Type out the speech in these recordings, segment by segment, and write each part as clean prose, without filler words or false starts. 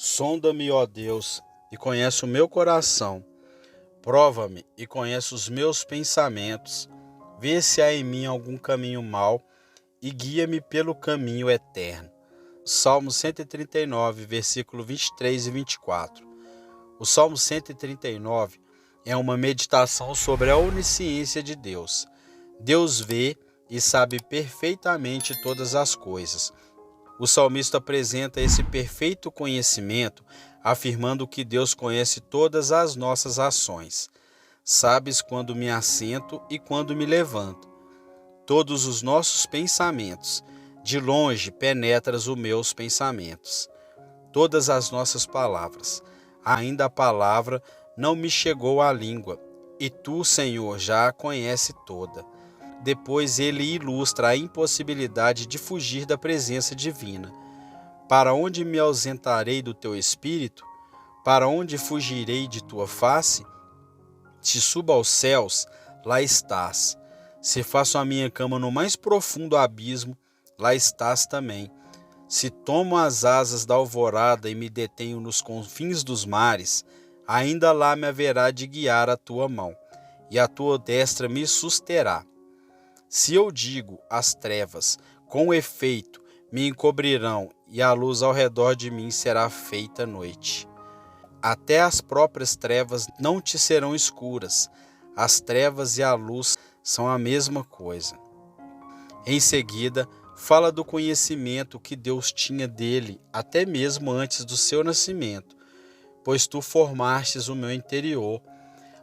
Sonda-me, ó Deus, e conhece o meu coração. Prova-me e conhece os meus pensamentos. Vê se há em mim algum caminho mau e guia-me pelo caminho eterno. Salmo 139, versículo 23 e 24. O Salmo 139 é uma meditação sobre a onisciência de Deus. Deus vê e sabe perfeitamente todas as coisas. O salmista apresenta esse perfeito conhecimento, afirmando que Deus conhece todas as nossas ações. Sabes quando me assento e quando me levanto. Todos os nossos pensamentos. De longe penetras os meus pensamentos. Todas as nossas palavras. Ainda a palavra não me chegou à língua, e tu, Senhor, já a conhece toda. Depois ele ilustra a impossibilidade de fugir da presença divina. Para onde me ausentarei do teu espírito? Para onde fugirei de tua face? Se subo aos céus, lá estás. Se faço a minha cama no mais profundo abismo, lá estás também. Se tomo as asas da alvorada e me detenho nos confins dos mares, ainda lá me haverá de guiar a tua mão, e a tua destra me susterá. Se eu digo às trevas, com efeito me encobrirão, e a luz ao redor de mim será feita noite. Até as próprias trevas não te serão escuras. As trevas e a luz são a mesma coisa. Em seguida, fala do conhecimento que Deus tinha dele, até mesmo antes do seu nascimento. Pois tu formastes o meu interior,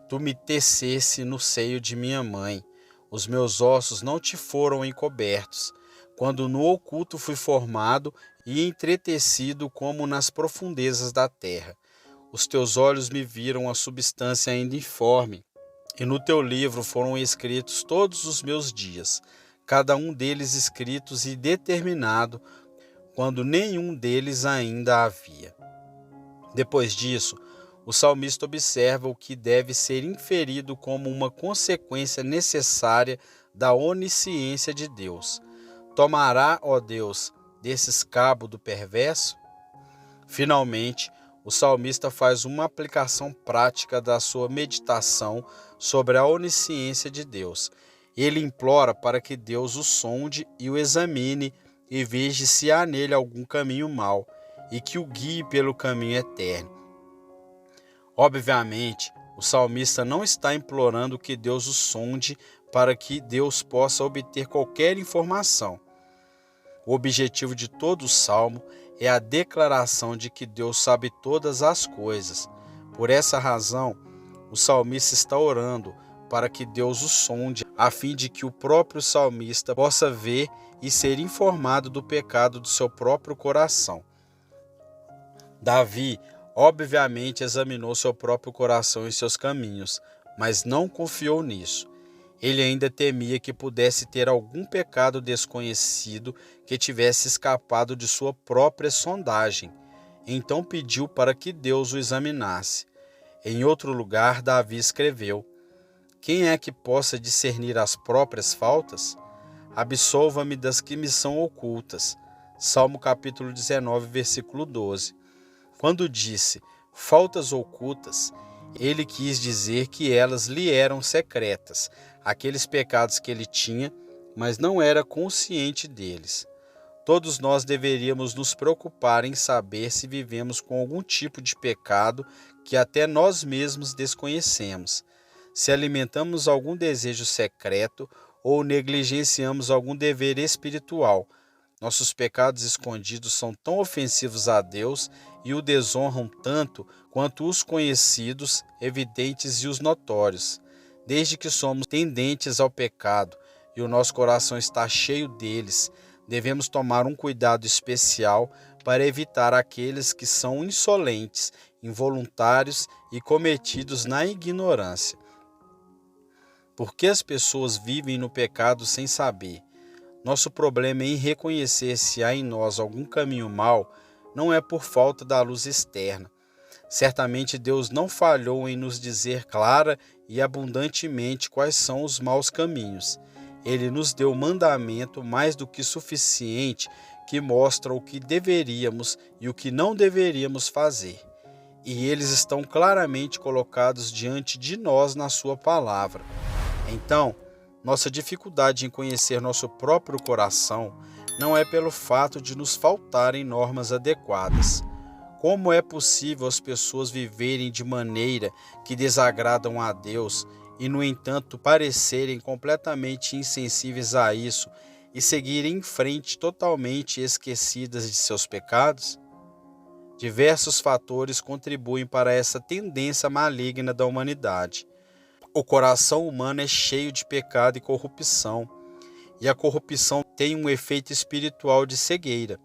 tu me teceste no seio de minha mãe. Os meus ossos não te foram encobertos, quando no oculto fui formado e entretecido como nas profundezas da terra. Os teus olhos me viram a substância ainda informe, e no teu livro foram escritos todos os meus dias, cada um deles escritos e determinado, quando nenhum deles ainda havia. Depois disso, o salmista observa o que deve ser inferido como uma consequência necessária da onisciência de Deus. Tomará, ó Deus, desses cabo do perverso? Finalmente, o salmista faz uma aplicação prática da sua meditação sobre a onisciência de Deus. Ele implora para que Deus o sonde e o examine e veja se há nele algum caminho mau e que o guie pelo caminho eterno. Obviamente, o salmista não está implorando que Deus o sonde para que Deus possa obter qualquer informação. O objetivo de todo o salmo é a declaração de que Deus sabe todas as coisas. Por essa razão, o salmista está orando para que Deus o sonde, a fim de que o próprio salmista possa ver e ser informado do pecado do seu próprio coração. Davi, obviamente, examinou seu próprio coração e seus caminhos, mas não confiou nisso. Ele ainda temia que pudesse ter algum pecado desconhecido que tivesse escapado de sua própria sondagem. Então pediu para que Deus o examinasse. Em outro lugar, Davi escreveu: quem é que possa discernir as próprias faltas? Absolva-me das que me são ocultas. Salmo capítulo 19, versículo 12. Quando disse faltas ocultas, ele quis dizer que elas lhe eram secretas, aqueles pecados que ele tinha, mas não era consciente deles. Todos nós deveríamos nos preocupar em saber se vivemos com algum tipo de pecado que até nós mesmos desconhecemos, se alimentamos algum desejo secreto ou negligenciamos algum dever espiritual. Nossos pecados escondidos são tão ofensivos a Deus e o desonram tanto quanto os conhecidos, evidentes e os notórios. Desde que somos tendentes ao pecado e o nosso coração está cheio deles, devemos tomar um cuidado especial para evitar aqueles que são insolentes, involuntários e cometidos na ignorância. Por que as pessoas vivem no pecado sem saber? Nosso problema em reconhecer se há em nós algum caminho mau não é por falta da luz externa. Certamente Deus não falhou em nos dizer clara e abundantemente quais são os maus caminhos. Ele nos deu mandamento mais do que suficiente que mostra o que deveríamos e o que não deveríamos fazer. E eles estão claramente colocados diante de nós na sua palavra. Então, nossa dificuldade em conhecer nosso próprio coração não é pelo fato de nos faltarem normas adequadas. Como é possível as pessoas viverem de maneira que desagradam a Deus e, no entanto, parecerem completamente insensíveis a isso e seguirem em frente totalmente esquecidas de seus pecados? Diversos fatores contribuem para essa tendência maligna da humanidade. O coração humano é cheio de pecado e corrupção, e a corrupção tem um efeito espiritual de cegueira.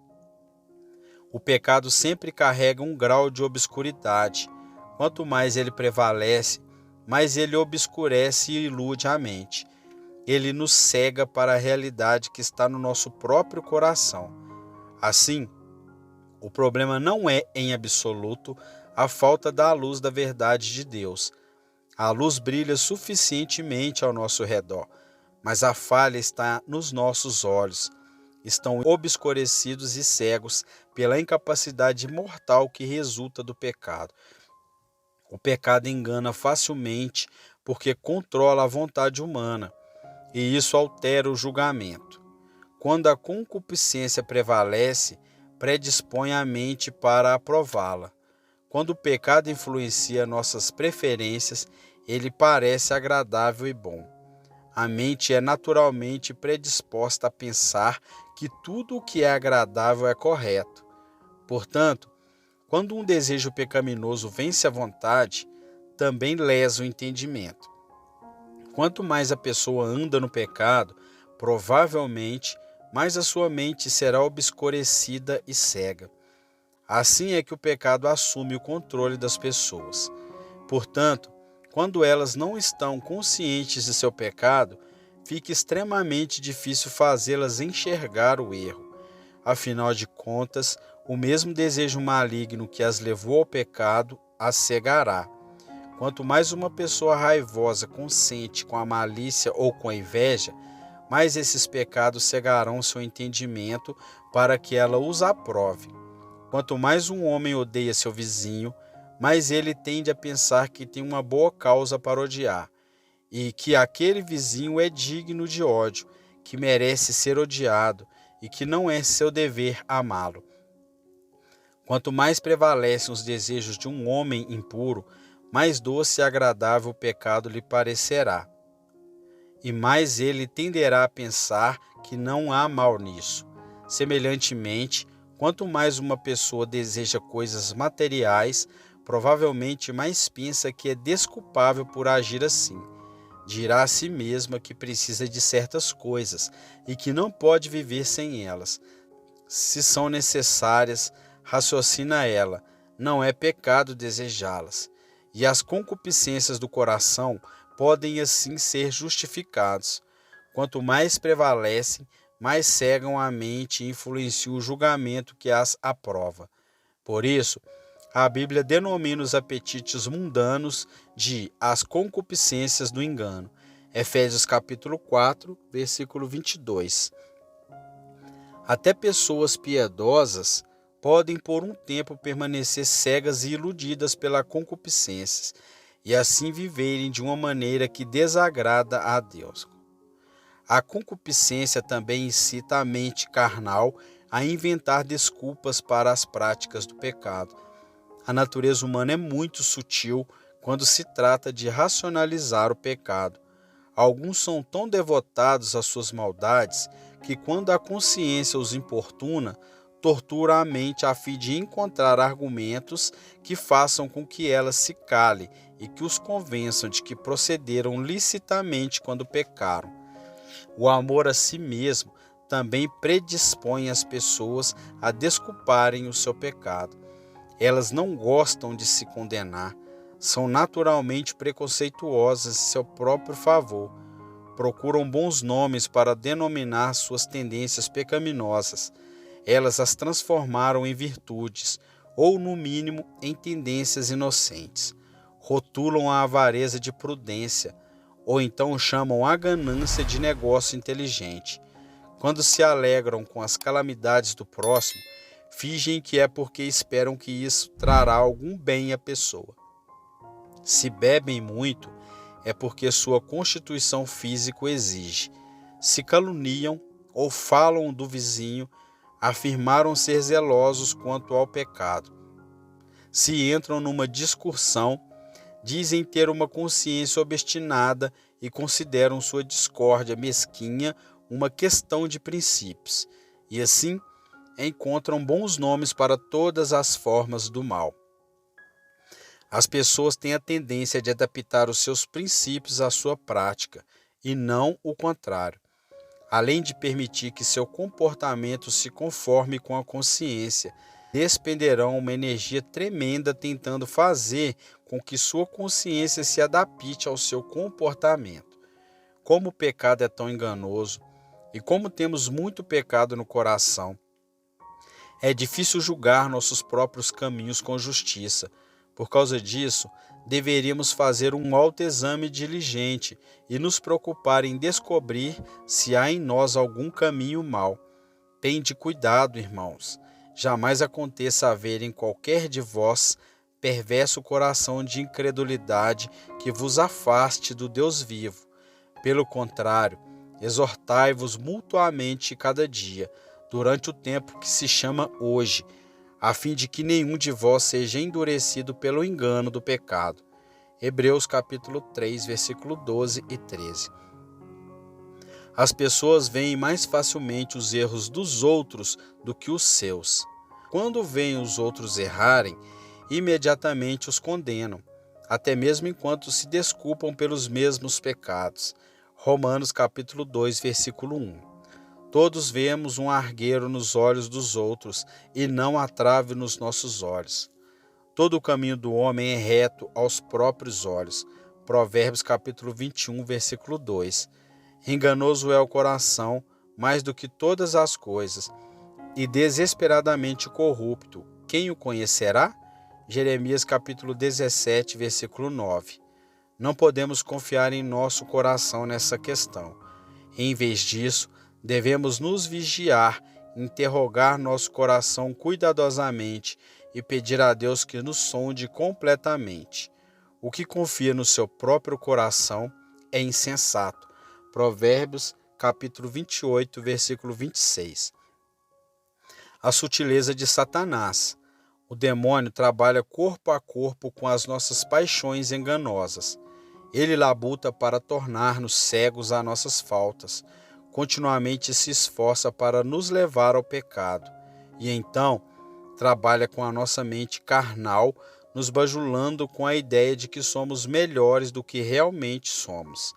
O pecado sempre carrega um grau de obscuridade. Quanto mais ele prevalece, mais ele obscurece e ilude a mente. Ele nos cega para a realidade que está no nosso próprio coração. Assim, o problema não é, em absoluto, a falta da luz da verdade de Deus. A luz brilha suficientemente ao nosso redor, mas a falha está nos nossos olhos. Estão obscurecidos e cegos pela incapacidade mortal que resulta do pecado. O pecado engana facilmente porque controla a vontade humana, e isso altera o julgamento. Quando a concupiscência prevalece, predispõe a mente para aprová-la. Quando o pecado influencia nossas preferências, ele parece agradável e bom. A mente é naturalmente predisposta a pensar que tudo o que é agradável é correto. Portanto, quando um desejo pecaminoso vence a vontade, também lesa o entendimento. Quanto mais a pessoa anda no pecado, provavelmente mais a sua mente será obscurecida e cega. Assim é que o pecado assume o controle das pessoas. Portanto, quando elas não estão conscientes de seu pecado, fica extremamente difícil fazê-las enxergar o erro. Afinal de contas, o mesmo desejo maligno que as levou ao pecado as cegará. Quanto mais uma pessoa raivosa consente com a malícia ou com a inveja, mais esses pecados cegarão seu entendimento para que ela os aprove. Quanto mais um homem odeia seu vizinho, mais ele tende a pensar que tem uma boa causa para odiar, e que aquele vizinho é digno de ódio, que merece ser odiado e que não é seu dever amá-lo. Quanto mais prevalecem os desejos de um homem impuro, mais doce e agradável o pecado lhe parecerá, e mais ele tenderá a pensar que não há mal nisso. Semelhantemente, quanto mais uma pessoa deseja coisas materiais, provavelmente mais pensa que é desculpável por agir assim. Dirá a si mesma que precisa de certas coisas e que não pode viver sem elas. Se são necessárias, raciocina ela, não é pecado desejá-las. E as concupiscências do coração podem assim ser justificados. Quanto mais prevalecem, mais cegam a mente e influenciam o julgamento que as aprova. Por isso, a Bíblia denomina os apetites mundanos de as concupiscências do engano. Efésios capítulo 4, versículo 22. Até pessoas piedosas podem por um tempo permanecer cegas e iludidas pela concupiscência e assim viverem de uma maneira que desagrada a Deus. A concupiscência também incita a mente carnal a inventar desculpas para as práticas do pecado. A natureza humana é muito sutil quando se trata de racionalizar o pecado. Alguns são tão devotados às suas maldades que, quando a consciência os importuna, tortura a mente a fim de encontrar argumentos que façam com que ela se cale e que os convençam de que procederam licitamente quando pecaram. O amor a si mesmo também predispõe as pessoas a desculparem o seu pecado. Elas não gostam de se condenar, são naturalmente preconceituosas em seu próprio favor, procuram bons nomes para denominar suas tendências pecaminosas. Elas as transformaram em virtudes, ou no mínimo em tendências inocentes. Rotulam a avareza de prudência, ou então chamam a ganância de negócio inteligente. Quando se alegram com as calamidades do próximo, fingem que é porque esperam que isso trará algum bem à pessoa. Se bebem muito, é porque sua constituição física exige. Se caluniam ou falam do vizinho, afirmaram ser zelosos quanto ao pecado. Se entram numa discussão, dizem ter uma consciência obstinada e consideram sua discórdia mesquinha uma questão de princípios, e assim encontram bons nomes para todas as formas do mal. As pessoas têm a tendência de adaptar os seus princípios à sua prática, e não o contrário. Além de permitir que seu comportamento se conforme com a consciência, despenderão uma energia tremenda tentando fazer com que sua consciência se adapte ao seu comportamento. Como o pecado é tão enganoso e como temos muito pecado no coração, é difícil julgar nossos próprios caminhos com justiça. Por causa disso, deveríamos fazer um autoexame diligente e nos preocupar em descobrir se há em nós algum caminho mau. Tende cuidado, irmãos. Jamais aconteça haver em qualquer de vós perverso coração de incredulidade que vos afaste do Deus vivo. Pelo contrário, exortai-vos mutuamente cada dia, durante o tempo que se chama hoje, a fim de que nenhum de vós seja endurecido pelo engano do pecado. Hebreus capítulo 3, versículo 12 e 13. As pessoas veem mais facilmente os erros dos outros do que os seus. Quando veem os outros errarem, imediatamente os condenam, até mesmo enquanto se desculpam pelos mesmos pecados. Romanos capítulo 2, versículo 1. Todos vemos um argueiro nos olhos dos outros e não a trave nos nossos olhos. Todo o caminho do homem é reto aos próprios olhos. Provérbios capítulo 21, versículo 2. Enganoso é o coração mais do que todas as coisas, e desesperadamente corrupto. Quem o conhecerá? Jeremias capítulo 17, versículo 9. Não podemos confiar em nosso coração nessa questão. Em vez disso, devemos nos vigiar, interrogar nosso coração cuidadosamente e pedir a Deus que nos sonde completamente. O que confia no seu próprio coração é insensato. Provérbios, capítulo 28, versículo 26. A sutileza de Satanás. O demônio trabalha corpo a corpo com as nossas paixões enganosas. Ele labuta para tornar-nos cegos a nossas faltas. Continuamente se esforça para nos levar ao pecado. E então trabalha com a nossa mente carnal, nos bajulando com a ideia de que somos melhores do que realmente somos.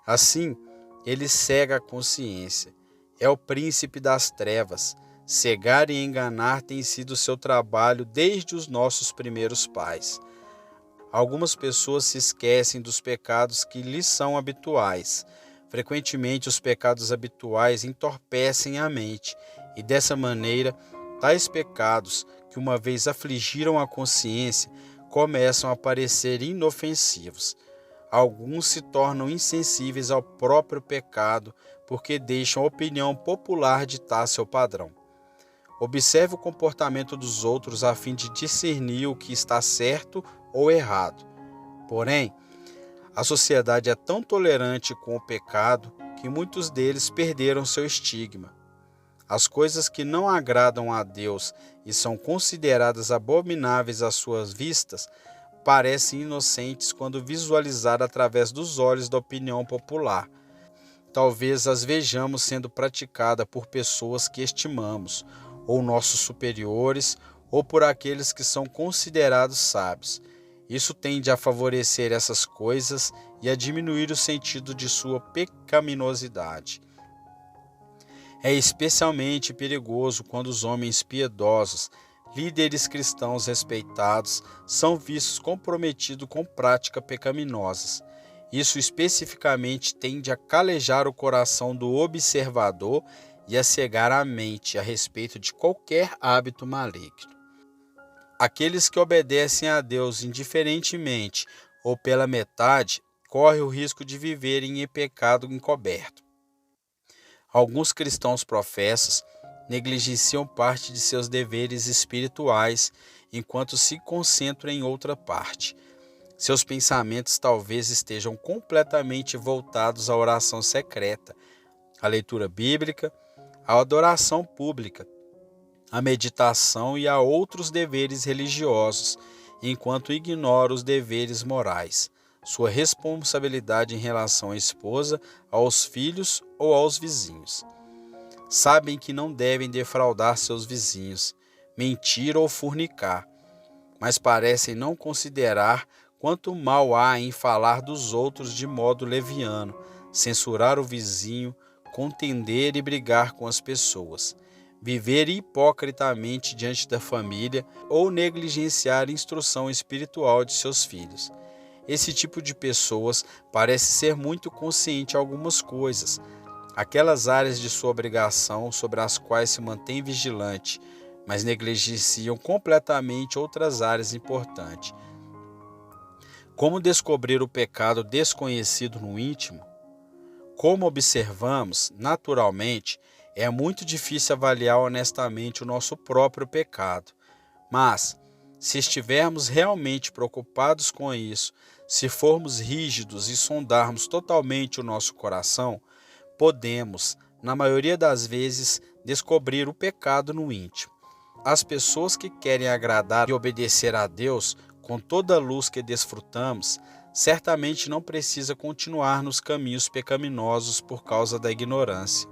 Assim, ele cega a consciência. É o príncipe das trevas. Cegar e enganar tem sido seu trabalho desde os nossos primeiros pais. Algumas pessoas se esquecem dos pecados que lhes são habituais. Frequentemente, os pecados habituais entorpecem a mente, e dessa maneira, tais pecados, que uma vez afligiram a consciência, começam a parecer inofensivos. Alguns se tornam insensíveis ao próprio pecado, porque deixam a opinião popular ditar seu padrão. Observe o comportamento dos outros a fim de discernir o que está certo ou errado. Porém, a sociedade é tão tolerante com o pecado que muitos deles perderam seu estigma. As coisas que não agradam a Deus e são consideradas abomináveis às suas vistas parecem inocentes quando visualizadas através dos olhos da opinião popular. Talvez as vejamos sendo praticadas por pessoas que estimamos, ou nossos superiores, ou por aqueles que são considerados sábios. Isso tende a favorecer essas coisas e a diminuir o sentido de sua pecaminosidade. É especialmente perigoso quando os homens piedosos, líderes cristãos respeitados, são vistos comprometidos com práticas pecaminosas. Isso especificamente tende a calejar o coração do observador e a cegar a mente a respeito de qualquer hábito maligno. Aqueles que obedecem a Deus indiferentemente ou pela metade corre o risco de viverem em pecado encoberto. Alguns cristãos professos negligenciam parte de seus deveres espirituais enquanto se concentram em outra parte. Seus pensamentos talvez estejam completamente voltados à oração secreta, à leitura bíblica, à adoração pública, à meditação e a outros deveres religiosos, enquanto ignora os deveres morais, sua responsabilidade em relação à esposa, aos filhos ou aos vizinhos. Sabem que não devem defraudar seus vizinhos, mentir ou fornicar, mas parecem não considerar quanto mal há em falar dos outros de modo leviano, censurar o vizinho, contender e brigar com as pessoas, viver hipocritamente diante da família ou negligenciar a instrução espiritual de seus filhos. Esse tipo de pessoas parece ser muito consciente de algumas coisas, aquelas áreas de sua obrigação sobre as quais se mantém vigilante, mas negligenciam completamente outras áreas importantes. Como descobrir o pecado desconhecido no íntimo? Como observamos, naturalmente, é muito difícil avaliar honestamente o nosso próprio pecado. Mas, se estivermos realmente preocupados com isso, se formos rígidos e sondarmos totalmente o nosso coração, podemos, na maioria das vezes, descobrir o pecado no íntimo. As pessoas que querem agradar e obedecer a Deus com toda a luz que desfrutamos, certamente não precisa continuar nos caminhos pecaminosos por causa da ignorância.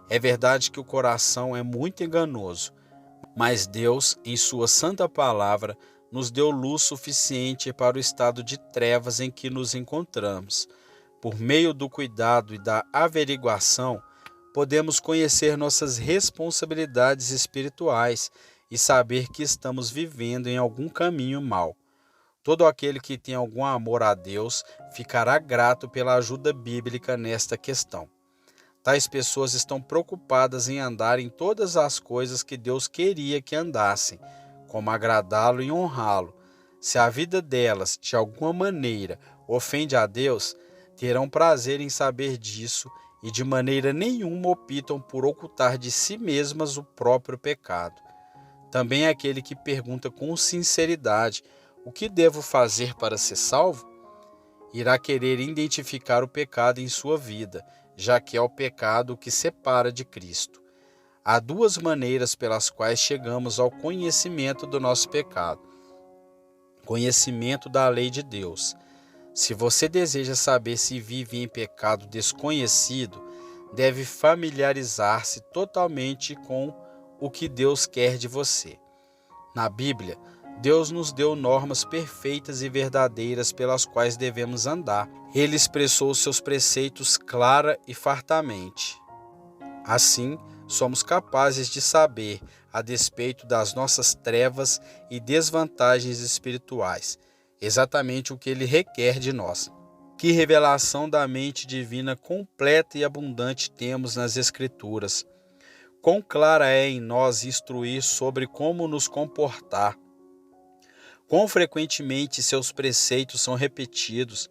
É verdade que o coração é muito enganoso, mas Deus, em sua santa palavra, nos deu luz suficiente para o estado de trevas em que nos encontramos. Por meio do cuidado e da averiguação, podemos conhecer nossas responsabilidades espirituais e saber que estamos vivendo em algum caminho mau. Todo aquele que tem algum amor a Deus ficará grato pela ajuda bíblica nesta questão. Tais pessoas estão preocupadas em andar em todas as coisas que Deus queria que andassem, como agradá-lo e honrá-lo. Se a vida delas, de alguma maneira, ofende a Deus, terão prazer em saber disso e de maneira nenhuma optam por ocultar de si mesmas o próprio pecado. Também aquele que pergunta com sinceridade: o que devo fazer para ser salvo? Irá querer identificar o pecado em sua vida, já que é o pecado que separa de Cristo. Há duas maneiras pelas quais chegamos ao conhecimento do nosso pecado. Conhecimento da lei de Deus. Se você deseja saber se vive em pecado desconhecido, deve familiarizar-se totalmente com o que Deus quer de você. Na Bíblia, Deus nos deu normas perfeitas e verdadeiras pelas quais devemos andar. Ele expressou seus preceitos clara e fartamente. Assim, somos capazes de saber, a despeito das nossas trevas e desvantagens espirituais, exatamente o que Ele requer de nós. Que revelação da mente divina completa e abundante temos nas Escrituras. Quão clara é em nós instruir sobre como nos comportar. Quão frequentemente seus preceitos são repetidos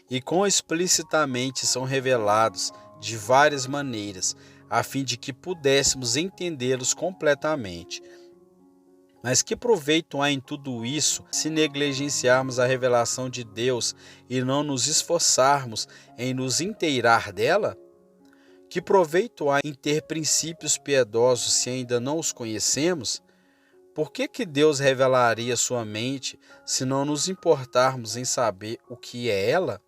e quão explicitamente são revelados de várias maneiras, a fim de que pudéssemos entendê-los completamente. Mas que proveito há em tudo isso se negligenciarmos a revelação de Deus e não nos esforçarmos em nos inteirar dela? Que proveito há em ter princípios piedosos se ainda não os conhecemos? Por que Deus revelaria sua mente se não nos importarmos em saber o que é ela?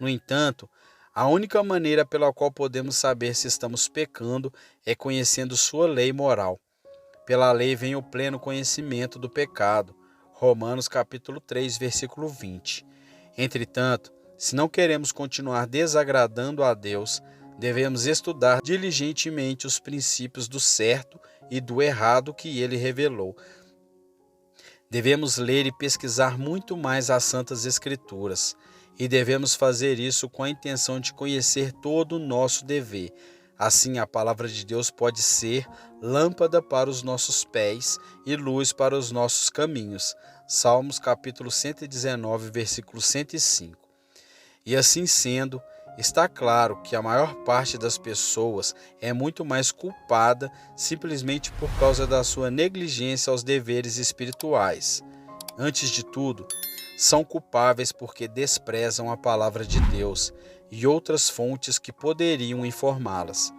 No entanto, a única maneira pela qual podemos saber se estamos pecando é conhecendo sua lei moral. Pela lei vem o pleno conhecimento do pecado. Romanos capítulo 3, versículo 20. Entretanto, se não queremos continuar desagradando a Deus, devemos estudar diligentemente os princípios do certo e do errado que ele revelou. Devemos ler e pesquisar muito mais as Santas Escrituras, e devemos fazer isso com a intenção de conhecer todo o nosso dever. Assim, a palavra de Deus pode ser lâmpada para os nossos pés e luz para os nossos caminhos. Salmos capítulo 119, versículo 105. E assim sendo, está claro que a maior parte das pessoas é muito mais culpada simplesmente por causa da sua negligência aos deveres espirituais. Antes de tudo, são culpáveis porque desprezam a palavra de Deus e outras fontes que poderiam informá-las.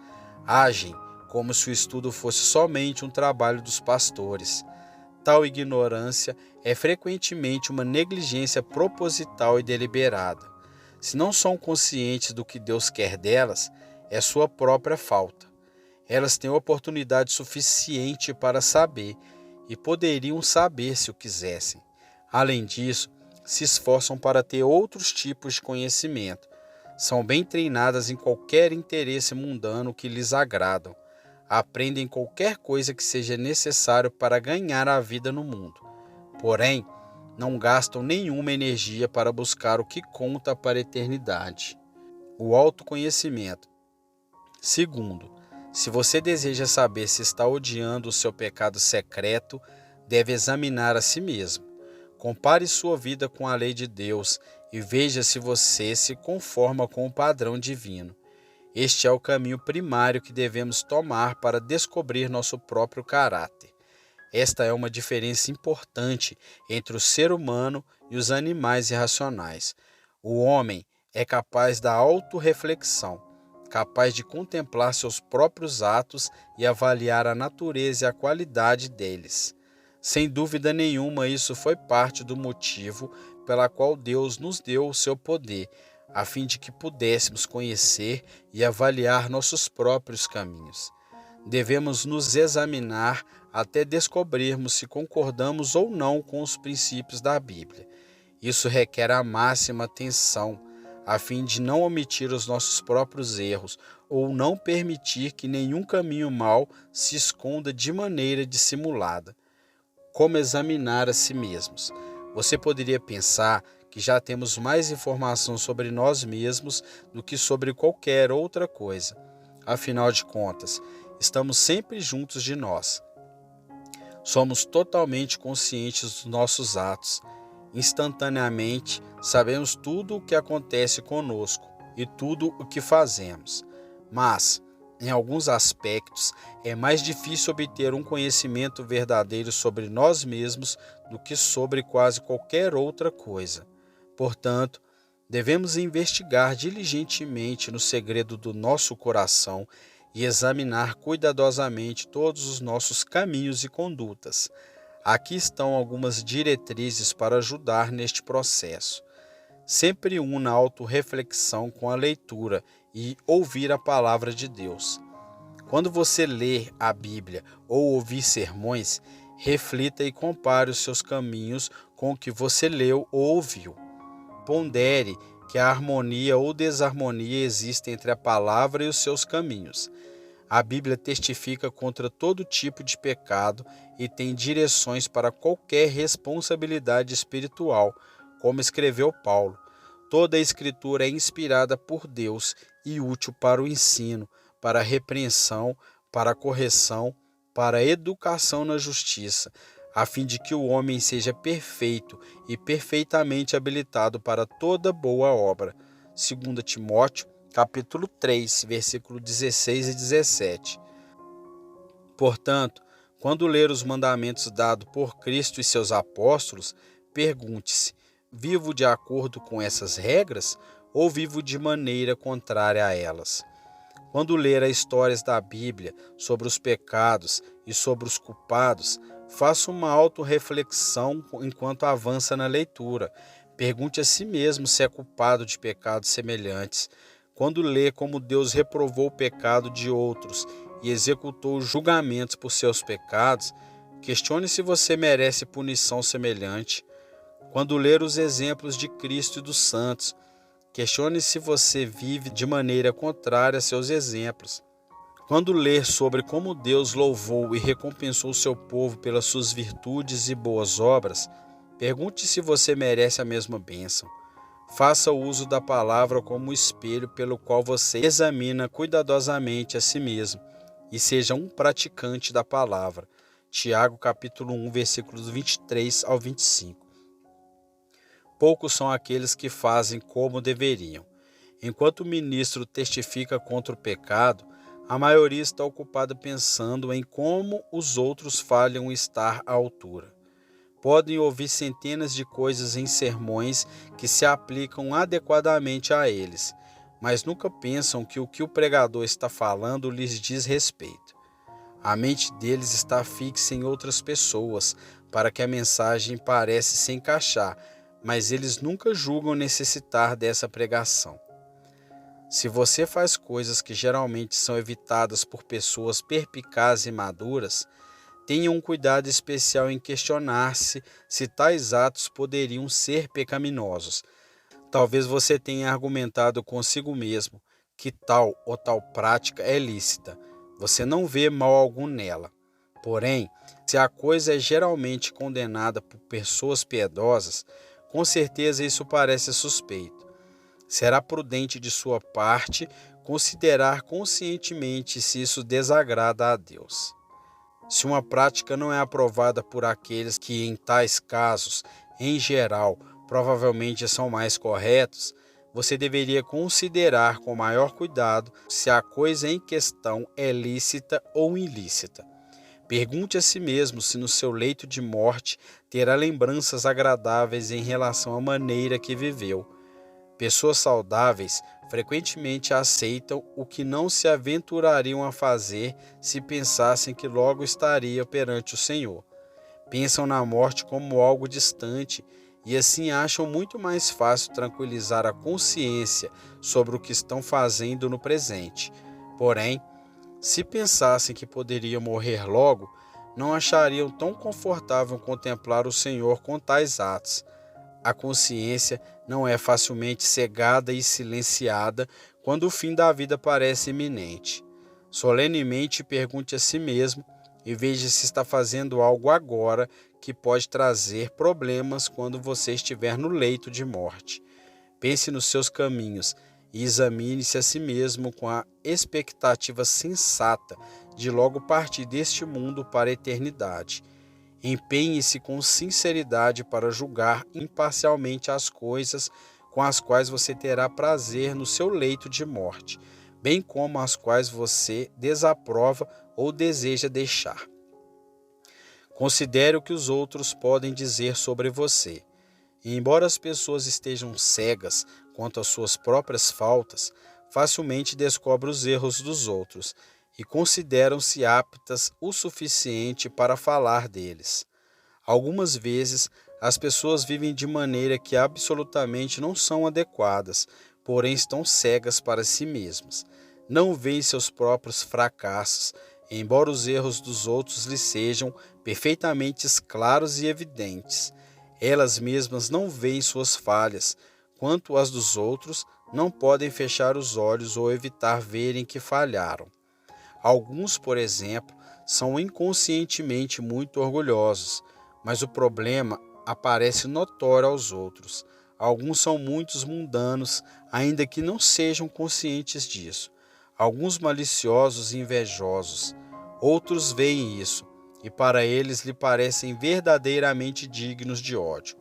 Agem como se o estudo fosse somente um trabalho dos pastores. Tal ignorância é frequentemente uma negligência proposital e deliberada. Se não são conscientes do que Deus quer delas, é sua própria falta. Elas têm oportunidade suficiente para saber e poderiam saber se o quisessem. Além disso, se esforçam para ter outros tipos de conhecimento. São bem treinadas em qualquer interesse mundano que lhes agradam. Aprendem qualquer coisa que seja necessário para ganhar a vida no mundo. Porém, não gastam nenhuma energia para buscar o que conta para a eternidade. O autoconhecimento. Segundo, se você deseja saber se está odiando o seu pecado secreto, deve examinar a si mesmo. Compare sua vida com a lei de Deus e veja se você se conforma com o padrão divino. Este é o caminho primário que devemos tomar para descobrir nosso próprio caráter. Esta é uma diferença importante entre o ser humano e os animais irracionais. O homem é capaz da autorreflexão, capaz de contemplar seus próprios atos e avaliar a natureza e a qualidade deles. Sem dúvida nenhuma, isso foi parte do motivo pela qual Deus nos deu o seu poder, a fim de que pudéssemos conhecer e avaliar nossos próprios caminhos. Devemos nos examinar até descobrirmos se concordamos ou não com os princípios da Bíblia. Isso requer a máxima atenção, a fim de não omitir os nossos próprios erros ou não permitir que nenhum caminho mau se esconda de maneira dissimulada. Como examinar a si mesmos? Você poderia pensar que já temos mais informação sobre nós mesmos do que sobre qualquer outra coisa. Afinal de contas, estamos sempre juntos de nós. Somos totalmente conscientes dos nossos atos. Instantaneamente, sabemos tudo o que acontece conosco e tudo o que fazemos. Mas, em alguns aspectos, é mais difícil obter um conhecimento verdadeiro sobre nós mesmos do que sobre quase qualquer outra coisa. Portanto, devemos investigar diligentemente no segredo do nosso coração e examinar cuidadosamente todos os nossos caminhos e condutas. Aqui estão algumas diretrizes para ajudar neste processo. Sempre una a autorreflexão com a leitura e ouvir a palavra de Deus. Quando você ler a Bíblia ou ouvir sermões, reflita e compare os seus caminhos com o que você leu ou ouviu. Pondere que a harmonia ou desarmonia existe entre a palavra e os seus caminhos. A Bíblia testifica contra todo tipo de pecado e tem direções para qualquer responsabilidade espiritual, como escreveu Paulo. Toda a Escritura é inspirada por Deus e útil para o ensino, para a repreensão, para a correção, para a educação na justiça, a fim de que o homem seja perfeito e perfeitamente habilitado para toda boa obra. 2 Timóteo, capítulo 3, versículo 16 e 17. Portanto, quando ler os mandamentos dados por Cristo e seus apóstolos, pergunte-se: vivo de acordo com essas regras ou vivo de maneira contrária a elas? Quando ler as histórias da Bíblia sobre os pecados e sobre os culpados, faça uma autorreflexão enquanto avança na leitura. Pergunte a si mesmo se é culpado de pecados semelhantes. Quando lê como Deus reprovou o pecado de outros e executou julgamentos por seus pecados, questione se você merece punição semelhante. Quando ler os exemplos de Cristo e dos santos, questione se você vive de maneira contrária a seus exemplos. Quando ler sobre como Deus louvou e recompensou seu povo pelas suas virtudes e boas obras, pergunte se você merece a mesma bênção. Faça uso da palavra como espelho pelo qual você examina cuidadosamente a si mesmo e seja um praticante da palavra. Tiago capítulo 1, versículos 23 ao 25. poucos são aqueles que fazem como deveriam. Enquanto o ministro testifica contra o pecado, a maioria está ocupada pensando em como os outros falham estar à altura. Podem ouvir centenas de coisas em sermões que se aplicam adequadamente a eles, mas nunca pensam que o pregador está falando lhes diz respeito. A mente deles está fixa em outras pessoas, para que a mensagem pareça se encaixar, mas eles nunca julgam necessitar dessa pregação. Se você faz coisas que geralmente são evitadas por pessoas perspicazes e maduras, tenha um cuidado especial em questionar-se se tais atos poderiam ser pecaminosos. Talvez você tenha argumentado consigo mesmo que tal ou tal prática é lícita. Você não vê mal algum nela. Porém, se a coisa é geralmente condenada por pessoas piedosas, com certeza isso parece suspeito. Será prudente de sua parte considerar conscientemente se isso desagrada a Deus. Se uma prática não é aprovada por aqueles que, em tais casos, em geral, provavelmente são mais corretos, você deveria considerar com maior cuidado se a coisa em questão é lícita ou ilícita. Pergunte a si mesmo se no seu leito de morte terá lembranças agradáveis em relação à maneira que viveu. Pessoas saudáveis frequentemente aceitam o que não se aventurariam a fazer se pensassem que logo estaria perante o Senhor. Pensam na morte como algo distante e assim acham muito mais fácil tranquilizar a consciência sobre o que estão fazendo no presente. Porém, se pensassem que poderiam morrer logo, não achariam tão confortável contemplar o Senhor com tais atos. A consciência não é facilmente cegada e silenciada quando o fim da vida parece iminente. Solenemente pergunte a si mesmo e veja se está fazendo algo agora que pode trazer problemas quando você estiver no leito de morte. Pense nos seus caminhos e examine-se a si mesmo com a expectativa sensata de logo partir deste mundo para a eternidade. Empenhe-se com sinceridade para julgar imparcialmente as coisas com as quais você terá prazer no seu leito de morte, bem como as quais você desaprova ou deseja deixar. Considere o que os outros podem dizer sobre você. E embora as pessoas estejam cegas quanto às suas próprias faltas, facilmente descobrem os erros dos outros e consideram-se aptas o suficiente para falar deles. Algumas vezes, as pessoas vivem de maneira que absolutamente não são adequadas, porém estão cegas para si mesmas. Não veem seus próprios fracassos, embora os erros dos outros lhes sejam perfeitamente claros e evidentes. Elas mesmas não veem suas falhas, quanto as dos outros, não podem fechar os olhos ou evitar verem que falharam. Alguns, por exemplo, são inconscientemente muito orgulhosos, mas o problema aparece notório aos outros. Alguns são muitos mundanos, ainda que não sejam conscientes disso. Alguns maliciosos e invejosos. Outros veem isso, e para eles lhe parecem verdadeiramente dignos de ódio.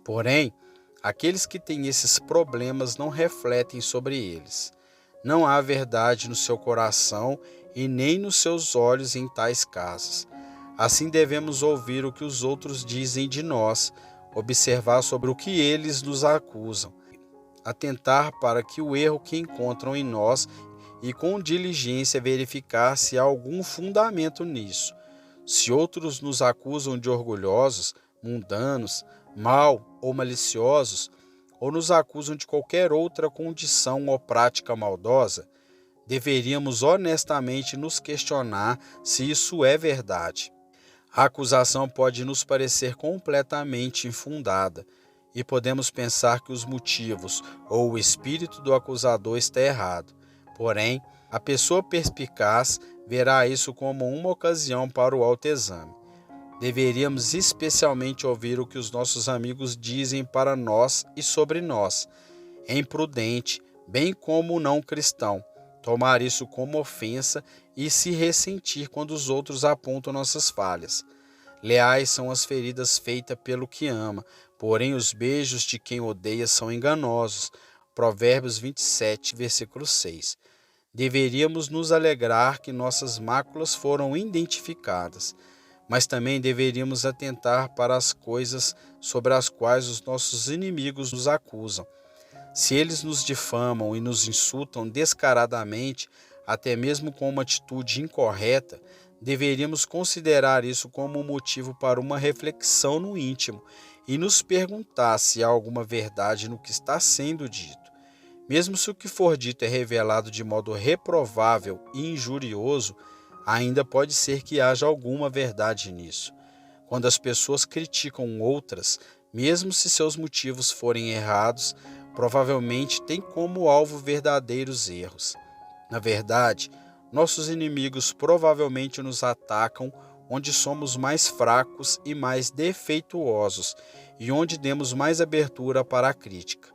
Porém, aqueles que têm esses problemas não refletem sobre eles. Não há verdade no seu coração e nem nos seus olhos em tais casos. Assim devemos ouvir o que os outros dizem de nós, observar sobre o que eles nos acusam, atentar para que o erro que encontram em nós e com diligência verificar se há algum fundamento nisso. Se outros nos acusam de orgulhosos, mundanos, mau ou maliciosos, ou nos acusam de qualquer outra condição ou prática maldosa, deveríamos honestamente nos questionar se isso é verdade. A acusação pode nos parecer completamente infundada e podemos pensar que os motivos ou o espírito do acusador está errado. Porém, a pessoa perspicaz verá isso como uma ocasião para o autoexame. Deveríamos especialmente ouvir o que os nossos amigos dizem para nós e sobre nós. É imprudente, bem como o não cristão, tomar isso como ofensa e se ressentir quando os outros apontam nossas falhas. Leais são as feridas feitas pelo que ama, porém os beijos de quem odeia são enganosos. Provérbios 27, versículo 6. Deveríamos nos alegrar que nossas máculas foram identificadas, mas também deveríamos atentar para as coisas sobre as quais os nossos inimigos nos acusam. Se eles nos difamam e nos insultam descaradamente, até mesmo com uma atitude incorreta, deveríamos considerar isso como um motivo para uma reflexão no íntimo e nos perguntar se há alguma verdade no que está sendo dito. Mesmo se o que for dito é revelado de modo reprovável e injurioso, ainda pode ser que haja alguma verdade nisso. Quando as pessoas criticam outras, mesmo se seus motivos forem errados, provavelmente têm como alvo verdadeiros erros. Na verdade, nossos inimigos provavelmente nos atacam onde somos mais fracos e mais defeituosos e onde demos mais abertura para a crítica.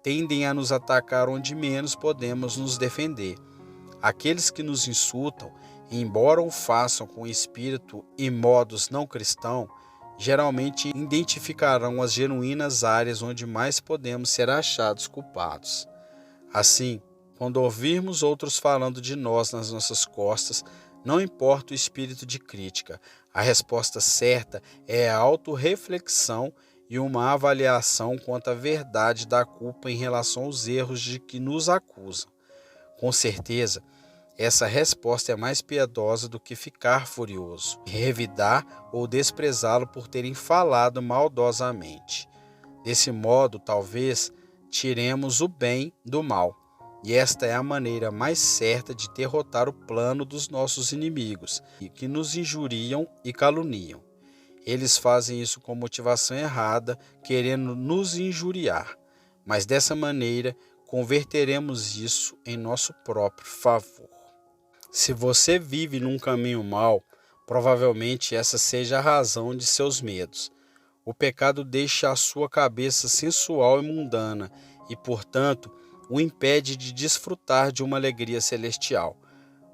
Tendem a nos atacar onde menos podemos nos defender. Aqueles que nos insultam, embora o façam com espírito e modos não cristãos, geralmente identificarão as genuínas áreas onde mais podemos ser achados culpados. Assim, quando ouvirmos outros falando de nós nas nossas costas, não importa o espírito de crítica, a resposta certa é a autorreflexão e uma avaliação quanto à verdade da culpa em relação aos erros de que nos acusam. Com certeza, essa resposta é mais piedosa do que ficar furioso, revidar ou desprezá-lo por terem falado maldosamente. Desse modo, talvez, tiremos o bem do mal. E esta é a maneira mais certa de derrotar o plano dos nossos inimigos, que nos injuriam e caluniam. Eles fazem isso com motivação errada, querendo nos injuriar. Mas dessa maneira, converteremos isso em nosso próprio favor. Se você vive num caminho mau, provavelmente essa seja a razão de seus medos. O pecado deixa a sua cabeça sensual e mundana e, portanto, o impede de desfrutar de uma alegria celestial.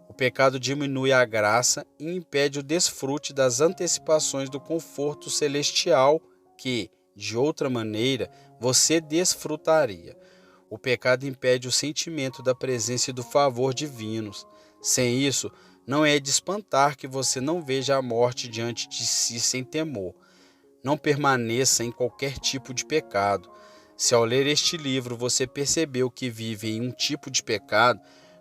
O pecado diminui a graça e impede o desfrute das antecipações do conforto celestial que, de outra maneira, você desfrutaria. O pecado impede o sentimento da presença e do favor divinos. Sem isso, não é de espantar que você não veja a morte diante de si sem temor. Não permaneça em qualquer tipo de pecado. Se ao ler este livro você percebeu que vive em um tipo de pecado,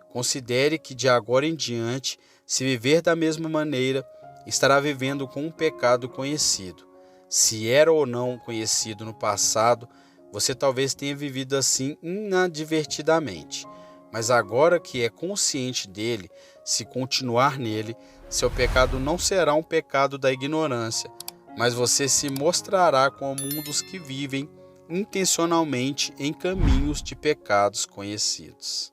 considere que de agora em diante, se viver da mesma maneira, estará vivendo com um pecado conhecido. Se era ou não conhecido no passado, você talvez tenha vivido assim inadvertidamente. Mas agora que é consciente dele, se continuar nele, seu pecado não será um pecado da ignorância, mas você se mostrará como um dos que vivem intencionalmente em caminhos de pecados conhecidos.